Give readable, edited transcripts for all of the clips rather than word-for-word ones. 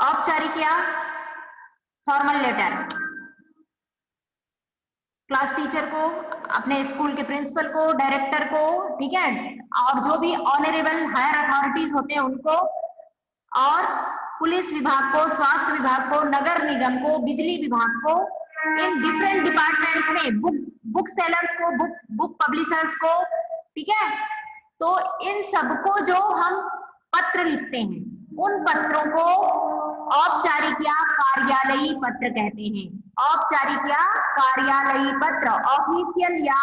औपचारिक या formal letter, class teacher को, अपने स्कूल के प्रिंसिपल को, डायरेक्टर को, ठीक है, और जो भी ऑनरेबल हायर अथॉरिटीज होते हैं उनको, और पुलिस विभाग को, स्वास्थ्य विभाग को, नगर निगम को, बिजली विभाग को, इन डिफरेंट डिपार्टमेंट्स में बुक सेलर्स को, बुक पब्लिशर्स को, ठीक है। तो इन सबको जो हम पत्र लिखते हैं उन पत्रों को औपचारिक या कार्यालयी पत्र कहते हैं। औपचारिक या कार्यालयी पत्र, ऑफिशियल या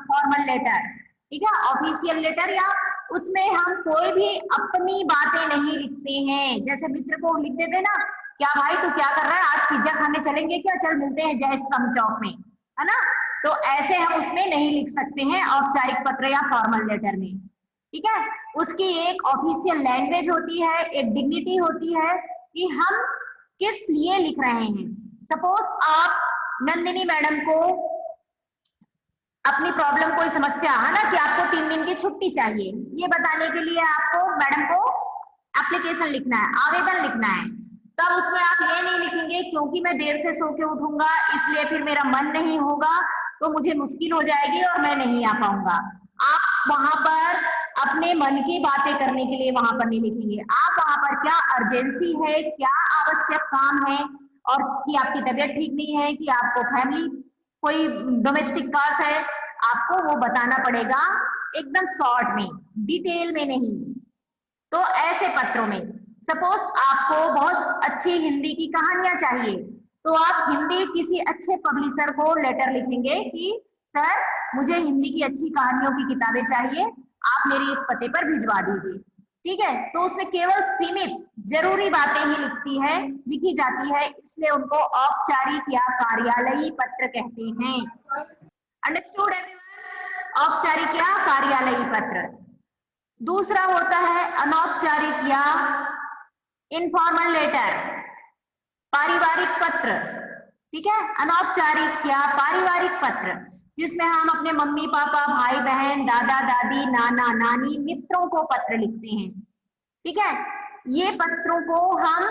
फॉर्मल लेटर, ठीक है। ऑफिशियल लेटर या उसमें हम कोई भी अपनी बातें नहीं लिखते हैं। जैसे मित्र को लिख देते ना, क्या भाई तू क्या कर रहा है, आज पिज्जा खाने चलेंगे क्या, चल मिलते हैं जय स्तंभ चौक में, है ना। तो ऐसे हम उसमें नहीं लिख सकते हैं औपचारिक पत्र या फॉर्मल लेटर में, ठीक है। उसकी एक ऑफिशियल लैंग्वेज होती है, एक डिग्निटी होती है कि हम किस लिए लिख रहे हैं। सपोज आप नंदिनी मैडम को अपनी प्रॉब्लम, कोई समस्या है ना कि आपको 3 दिन की छुट्टी चाहिए, ये बताने के लिए आपको मैडम को एप्लीकेशन लिखना है, आवेदन लिखना है। तब उसमें आप ये नहीं लिखेंगे क्योंकि मैं देर से सो के उठूंगा इसलिए फिर मेरा मन नहीं होगा तो मुझे मुश्किल हो जाएगी और मैं नहीं आ पाऊंगा। आप वहां पर अपने मन की बातें करने के लिए वहां पर नहीं लिखेंगे। आप वहां पर क्या अर्जेंसी है, क्या आवश्यक काम है, और कि आपकी तबीयत ठीक नहीं है, कि आपको फैमिली कोई डोमेस्टिक कॉज है, आपको वो बताना पड़ेगा एकदम शॉर्ट में, डिटेल में नहीं। तो ऐसे पत्रों में सपोज आपको बहुत अच्छी हिंदी की कहानियां चाहिए तो आप हिंदी किसी अच्छे पब्लिशर को लेटर लिखेंगे कि सर मुझे हिंदी की अच्छी कहानियों की किताबें चाहिए, आप मेरी इस पते पर भिजवा दीजिए, ठीक है। तो उसमें केवल सीमित जरूरी बातें ही लिखी जाती है, इसलिए उनको औपचारिक या कार्यालयी पत्र कहते हैं। Understood everyone? औपचारिक या कार्यालयी पत्र। दूसरा होता है अनौपचारिक या इनफॉर्मल लेटर, पारिवारिक पत्र, ठीक है। अनौपचारिक या पारिवारिक पत्र जिसमें हम अपने मम्मी पापा, भाई बहन, दादा दादी, नाना नानी, मित्रों को पत्र लिखते हैं, ठीक है। ये पत्रों को हम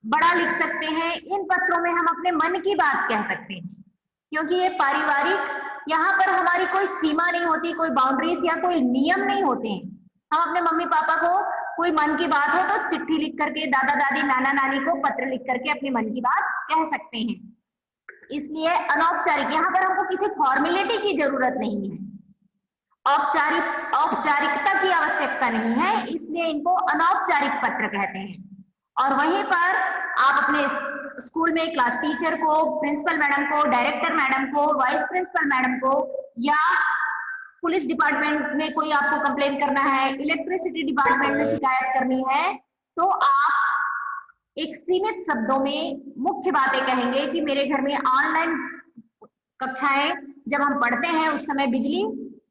बड़ा लिख सकते हैं, इन पत्रों में हम अपने मन की बात कह सकते हैं क्योंकि ये पारिवारिक, यहाँ पर हमारी कोई सीमा नहीं होती, कोई बाउंड्रीज या कोई नियम नहीं होते हैं। हम अपने मम्मी पापा को कोई मन की बात हो तो चिट्ठी लिख करके, दादा दादी नाना नानी को पत्र लिख करके अपनी मन की बात कह सकते हैं। इसलिए अनौपचारिक, यहाँ पर हमको किसी फॉर्मेलिटी की जरूरत नहीं है, औपचारिकता की आवश्यकता नहीं है, इसलिए इनको अनौपचारिक पत्र कहते हैं। और वहीं पर आप अपने स्कूल में क्लास टीचर को, प्रिंसिपल मैडम को, डायरेक्टर मैडम को, वाइस प्रिंसिपल मैडम को, या पुलिस डिपार्टमेंट में कोई आपको कंप्लेन करना है, इलेक्ट्रिसिटी डिपार्टमेंट में शिकायत करनी है, तो आप एक सीमित शब्दों में मुख्य बातें कहेंगे कि मेरे घर में ऑनलाइन कक्षाएं जब हम पढ़ते हैं उस समय बिजली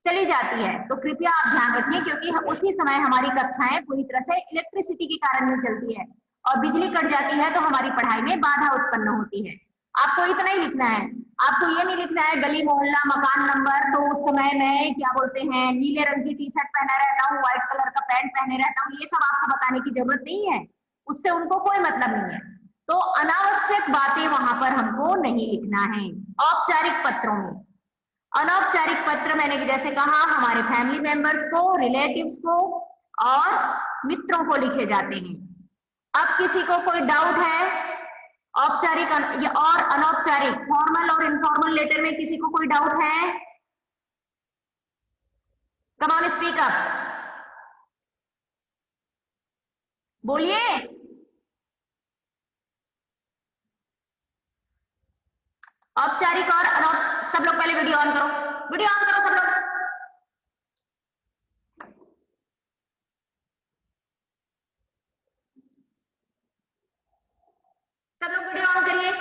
चली जाती है, तो कृपया आप ध्यान रखिए क्योंकि उसी समय हमारी कक्षाएं पूरी तरह से इलेक्ट्रिसिटी के कारण नहीं चलती है और बिजली कट जाती है तो हमारी पढ़ाई में बाधा उत्पन्न होती है। आपको इतना ही लिखना है, आपको ये नहीं लिखना है गली मोहल्ला मकान नंबर, तो उस समय मैं क्या बोलते हैं नीले रंग की टी शर्ट पहना रहता हूँ, व्हाइट कलर का पैंट पहने रहता हूँ, ये सब आपको बताने की जरूरत नहीं है, उससे उनको कोई मतलब नहीं है। तो अनावश्यक बातें वहां पर हमको नहीं लिखना है औपचारिक पत्रों में। अनौपचारिक पत्र मैंने जैसे कहा हमारे फैमिली मेंबर्स को, रिलेटिव्स को और मित्रों को लिखे जाते हैं। अब किसी को कोई डाउट है औपचारिक और अनौपचारिक, फॉर्मल और इनफॉर्मल लेटर में किसी को कोई डाउट है? कम ऑन स्पीक अप, बोलिए। औपचारिक और अनौपचारिक, सब लोग पहले वीडियो ऑन करो, वीडियो ऑन करो सब लोग, सब लोग वीडियो ऑन करिए।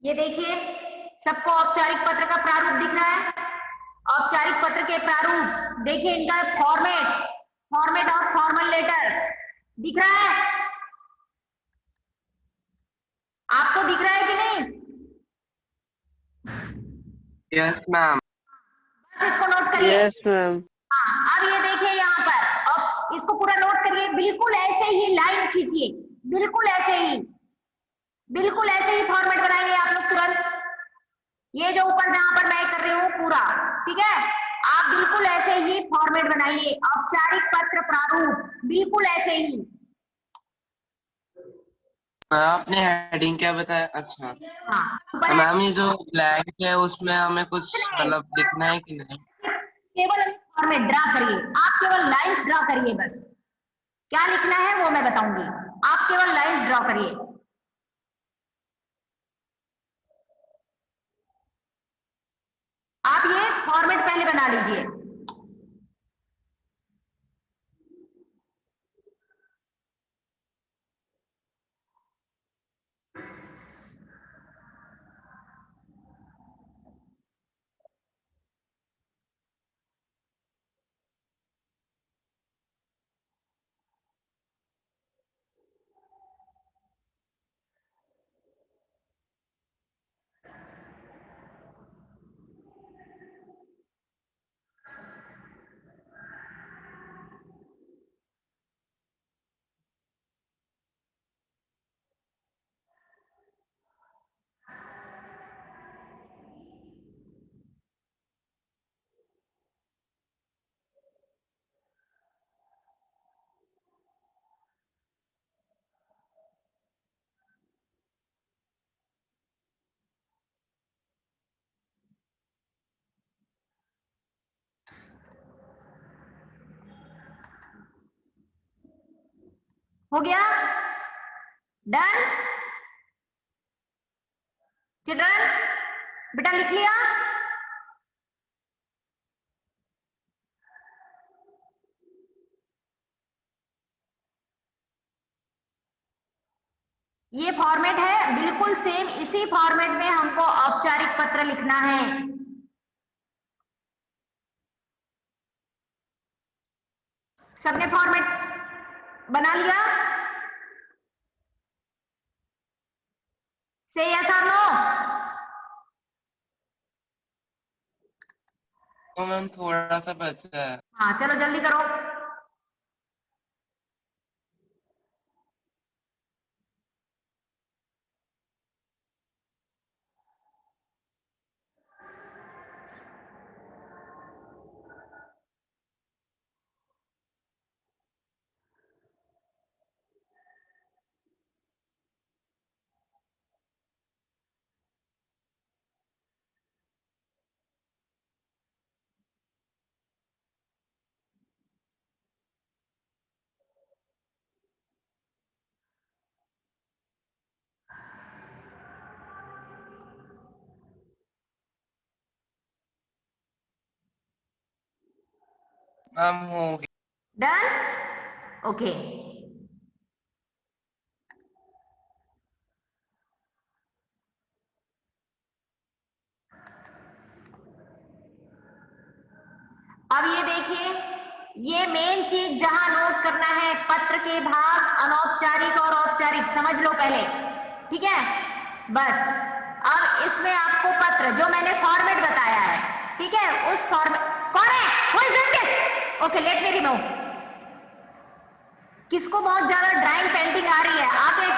ये देखिए, सबको औपचारिक पत्र का प्रारूप दिख रहा है। औपचारिक पत्र के प्रारूप देखिए, इनका format, format of formal letters दिख रहा है। आपको दिख रहा है कि नहीं? Yes ma'am. बस इसको नोट करिए। Yes ma'am. हाँ, अब ये देखिए यहाँ पर, अब इसको पूरा नोट करिए, बिल्कुल ऐसे ही लाइन खींचिए, बिल्कुल ऐसे ही, बिल्कुल ऐसे ही फॉर्मेट बनाएंगे आप लोग तुरंत। ये जो ऊपर जहां पर मैं कर रही हूँ पूरा, ठीक है, आप बिल्कुल ऐसे ही फॉर्मेट बनाइए, औपचारिक पत्र प्रारूप, बिल्कुल ऐसे ही। आपने हेडिंग क्या बताया? अच्छा हाँ, ऊपर है मैम, ये जो ब्लैंक है उसमें हमें कुछ नहीं, मतलब लिखना है कि नहीं? केवल फॉर्मेट ड्रा करिए, आप केवल लाइंस ड्रा करिए बस। क्या लिखना है वो मैं बताऊंगी, आप केवल लाइंस ड्रा करिए। आप ये फॉर्मेट पहले बना लीजिए। हो गया? डन? चिल्ड्रन, बेटा लिख लिया? ये फॉर्मेट है, बिल्कुल सेम इसी फॉर्मेट में हमको औपचारिक पत्र लिखना है। सबने फॉर्मेट बना लिया? से यस और नो? तो मैम थोड़ा सा बचा है। हाँ, चलो जल्दी करो। मैम हो गया। डन? ओके। अब ये देखिए, ये मेन चीज जहां नोट करना है, पत्र के भाग अनौपचारिक और औपचारिक, समझ लो पहले, ठीक है? बस अब इसमें आपको पत्र जो मैंने फॉर्मेट बताया है, ठीक है, उस फॉर्मेट, कौन है? Who is doing this? Okay, let me remove. किसको बहुत ज्यादा ड्राइंग पेंटिंग आ रही है? आप एक,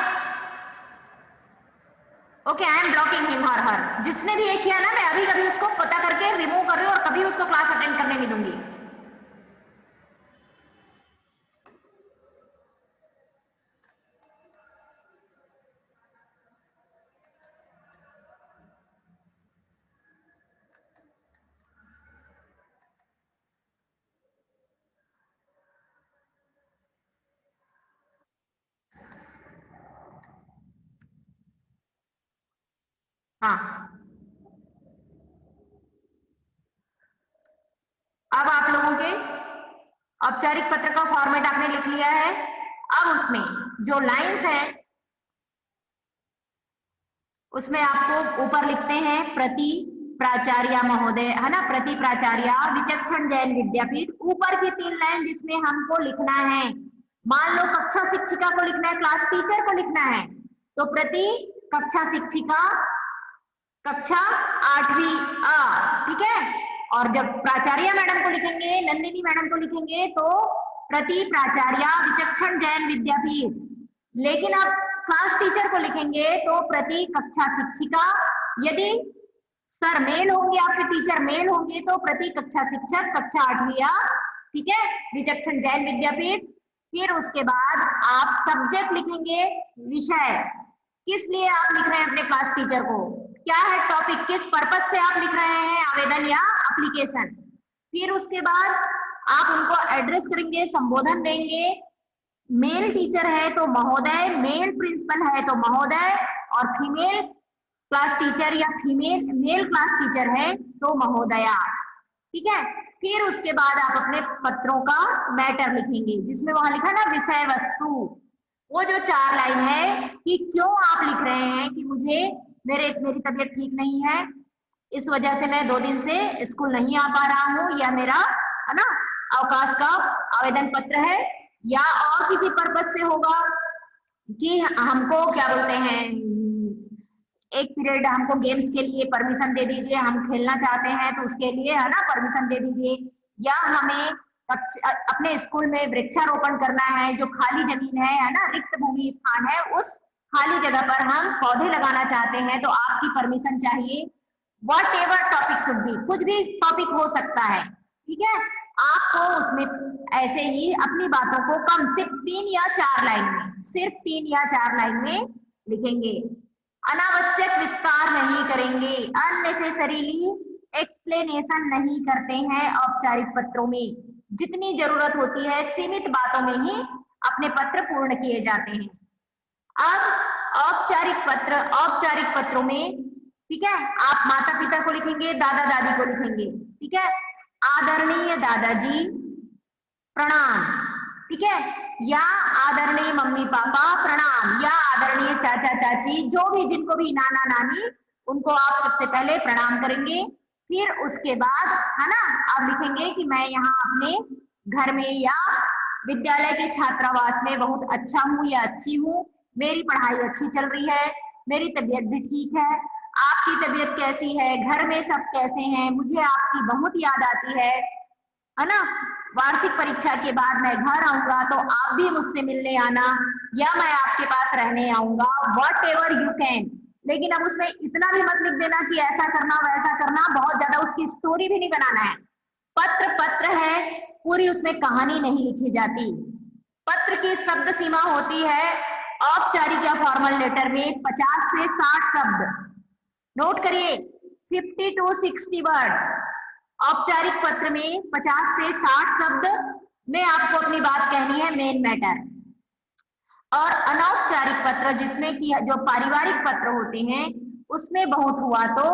okay, I am blocking him और हर। जिसने भी ये किया ना, मैं अभी कभी उसको पता करके रिमूव कर रही हूँ और कभी उसको क्लास अटेंड करने नहीं दूंगी। हाँ, अब आप लोगों के औपचारिक पत्र का फॉर्मेट आपने लिख लिया है। अब उसमें जो लाइंस हैं, उसमें आपको ऊपर लिखते हैं प्रति प्राचार्य महोदय, है ना, प्रति प्राचार्य विचक्षण जैन विद्यापीठ, ऊपर की 3 लाइन जिसमें हमको लिखना है, मान लो कक्षा शिक्षिका को लिखना है, क्लास टीचर को लिखना है, तो प्रति कक्षा शिक्षिका कक्षा 8वीं अ, ठीक है। और जब प्राचार्य मैडम को लिखेंगे, नंदिनी मैडम को लिखेंगे, तो प्रति प्राचार्य विचक्षण जैन विद्यापीठ। लेकिन अब क्लास टीचर को लिखेंगे तो प्रति कक्षा शिक्षिका, यदि सर मेल होंगे, आपके टीचर मेल होंगे, तो प्रति कक्षा शिक्षक कक्षा 8वीं, ठीक है, विचक्षण जैन विद्यापीठ। फिर उसके बाद आप सब्जेक्ट लिखेंगे, विषय, किस लिए आप लिख रहे हैं अपने क्लास टीचर को, क्या है टॉपिक, किस पर्पज से आप लिख रहे हैं आवेदन या एप्लीकेशन। फिर उसके बाद आप उनको एड्रेस करेंगे, संबोधन देंगे, मेल टीचर है तो महोदय, मेल प्रिंसिपल है तो महोदय, और फीमेल क्लास टीचर या फीमेल मेल क्लास टीचर है तो महोदया, ठीक है। फिर उसके बाद आप अपने पत्रों का मैटर लिखेंगे, जिसमें वहां लिखा ना विषय वस्तु, वो जो 4 लाइन है कि क्यों आप लिख रहे हैं कि मुझे मेरी तबीयत ठीक नहीं है, इस वजह से मैं 2 दिन से स्कूल नहीं आ पा रहा हूँ, या मेरा, है ना, अवकाश का आवेदन पत्र है, या और किसी पर्पज से होगा कि हमको क्या बोलते हैं, एक पीरियड हमको गेम्स के लिए परमिशन दे दीजिए, हम खेलना चाहते हैं तो उसके लिए, है ना, परमिशन दे दीजिए, या हमें अपने स्कूल में वृक्षारोपण करना है, जो खाली जमीन है ना, रिक्त भूमि स्थान है, उस खाली जगह पर हम पौधे लगाना चाहते हैं, तो आपकी परमिशन चाहिए। What ever topic should be, कुछ भी टॉपिक हो सकता है, ठीक है। आपको उसमें ऐसे ही अपनी बातों को कम सिर्फ 3 या 4 लाइन में, सिर्फ 3 या 4 लाइन में लिखेंगे, अनावश्यक विस्तार नहीं करेंगे, अननेसेसरीली एक्सप्लेनेशन नहीं करते हैं औपचारिक पत्रों में, जितनी जरूरत होती है सीमित बातों में ही अपने पत्र पूर्ण किए जाते हैं। अब औपचारिक पत्रों में, ठीक है, आप माता पिता को लिखेंगे, दादा दादी को लिखेंगे, ठीक है, आदरणीय दादाजी प्रणाम, ठीक है, या आदरणीय मम्मी पापा प्रणाम, या आदरणीय चाचा चाची, जो भी, जिनको भी नाना नानी, उनको आप सबसे पहले प्रणाम करेंगे। फिर उसके बाद, है ना, आप लिखेंगे कि मैं यहाँ अपने घर में या विद्यालय के छात्रावास में बहुत अच्छा हूँ या अच्छी हूँ, मेरी पढ़ाई अच्छी चल रही है, मेरी तबीयत भी ठीक है, आपकी तबीयत कैसी है, घर में सब कैसे हैं, मुझे आपकी बहुत याद आती है ना, वार्षिक परीक्षा के बाद मैं घर आऊंगा तो आप भी मुझसे मिलने आना, या मैं आपके पास रहने आऊंगा, वॉट एवर यू कैन। लेकिन अब उसमें इतना भी मत लिख देना कि ऐसा करना वैसा करना, बहुत ज्यादा उसकी स्टोरी भी नहीं बनाना है। पत्र है, पूरी उसमें कहानी नहीं लिखी जाती। पत्र की शब्द सीमा होती है औपचारिक या फॉर्मल लेटर में 50 से 60 शब्द, नोट करिए, 50 to 60 वर्ड्स। औपचारिक पत्र में 50 से 60 शब्द में आपको अपनी बात कहनी है, मेन मैटर। और अनौपचारिक पत्र, जिसमें कि जो पारिवारिक पत्र होते हैं, उसमें बहुत हुआ तो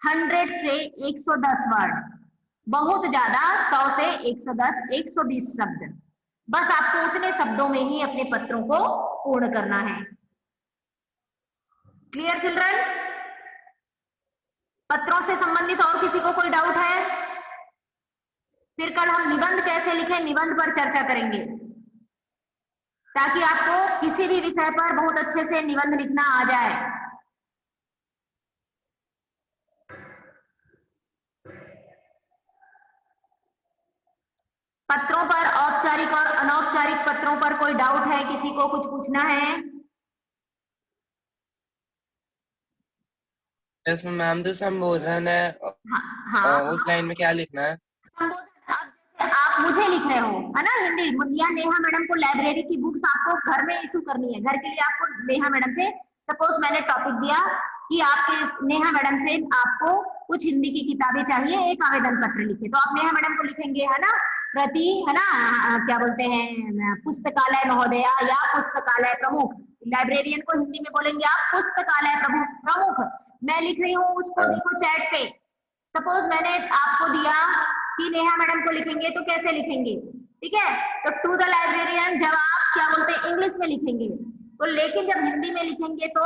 100 से 110 वर्ड, बहुत ज्यादा 100 से 110 120 शब्द, बस आपको उतने शब्दों में ही अपने पत्रों को पूर्ण करना है। Clear children? पत्रों से संबंधित और किसी को कोई डाउट है? फिर कल हम निबंध कैसे लिखें, निबंध पर चर्चा करेंगे, ताकि आपको किसी भी विषय पर बहुत अच्छे से निबंध लिखना आ जाए। पत्रों पर, औपचारिक और अनौपचारिक पत्रों पर कोई डाउट है, किसी को कुछ पूछना है? इसमें मैम तो संबोधन है, हाँ, उस लाइन में क्या लिखना है? संबोधन, आप मुझे लिख रहे हो, है ना, हिंदी, या नेहा मैडम को लाइब्रेरी की बुक्स आपको घर में इशू करनी है, घर के लिए आपको नेहा मैडम से, सपोज मैंने टॉपिक दिया कि आपके नेहा मैडम से आपको कुछ हिंदी की किताबें चाहिए, एक आवेदन पत्र लिखे, तो आप नेहा मैडम को लिखेंगे, है ना, प्रति, है ना, क्या बोलते हैं, पुस्तकालय महोदया या पुस्तकालय प्रमुख, लाइब्रेरियन को हिंदी में बोलेंगे आप पुस्तकालय प्रमुख। मैं लिख रही हूँ उसको, देखो चैट पे, सपोज मैंने आपको दिया कि नेहा मैडम को लिखेंगे, तो कैसे लिखेंगे, ठीक है, तो टू द लाइब्रेरियन, जब आप क्या बोलते हैं इंग्लिश में लिखेंगे, तो लेकिन जब हिंदी में लिखेंगे तो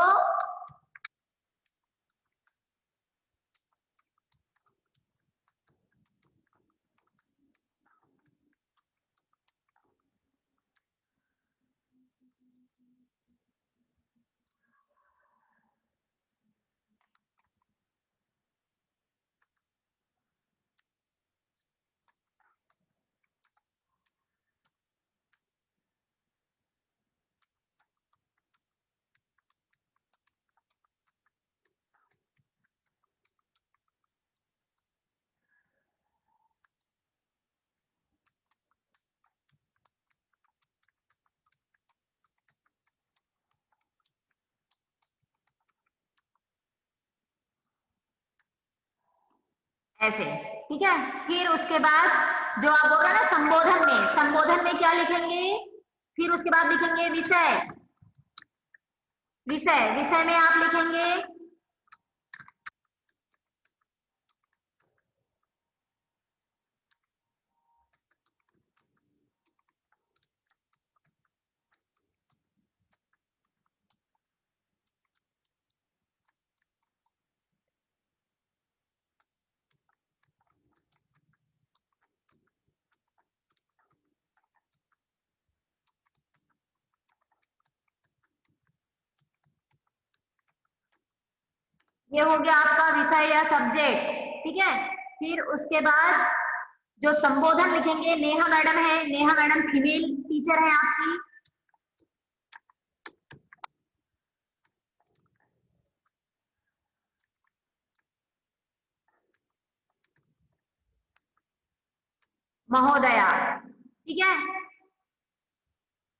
ऐसे, ठीक है। फिर उसके बाद जो आप बोल रहे हैं ना संबोधन में क्या लिखेंगे, फिर उसके बाद लिखेंगे विषय। विषय में आप लिखेंगे ये हो गया आपका विषय या सब्जेक्ट, ठीक है। फिर उसके बाद जो संबोधन लिखेंगे, नेहा मैडम है, नेहा मैडम फीमेल टीचर है आपकी। महोदया, ठीक है।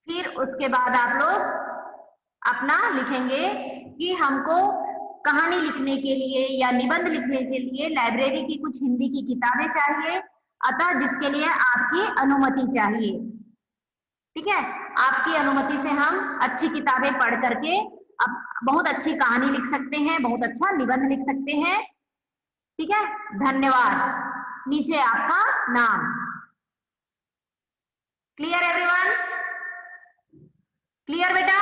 फिर उसके बाद आप लोग अपना लिखेंगे कि हमको कहानी लिखने के लिए या निबंध लिखने के लिए लाइब्रेरी की कुछ हिंदी की किताबें चाहिए, अतः जिसके लिए आपकी अनुमति चाहिए, ठीक है। आपकी अनुमति से हम अच्छी किताबें पढ़ करके अब बहुत अच्छी कहानी लिख सकते हैं, बहुत अच्छा निबंध लिख सकते हैं, ठीक है। धन्यवाद। नीचे आपका नाम। Clear everyone? क्लियर बेटा?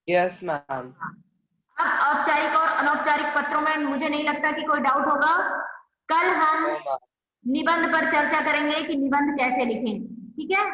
Yes ma'am. अब औपचारिक और अनौपचारिक पत्रों में मुझे नहीं लगता कि कोई डाउट होगा। कल हम नो मैम। निबंध पर चर्चा करेंगे कि निबंध कैसे लिखें, ठीक है।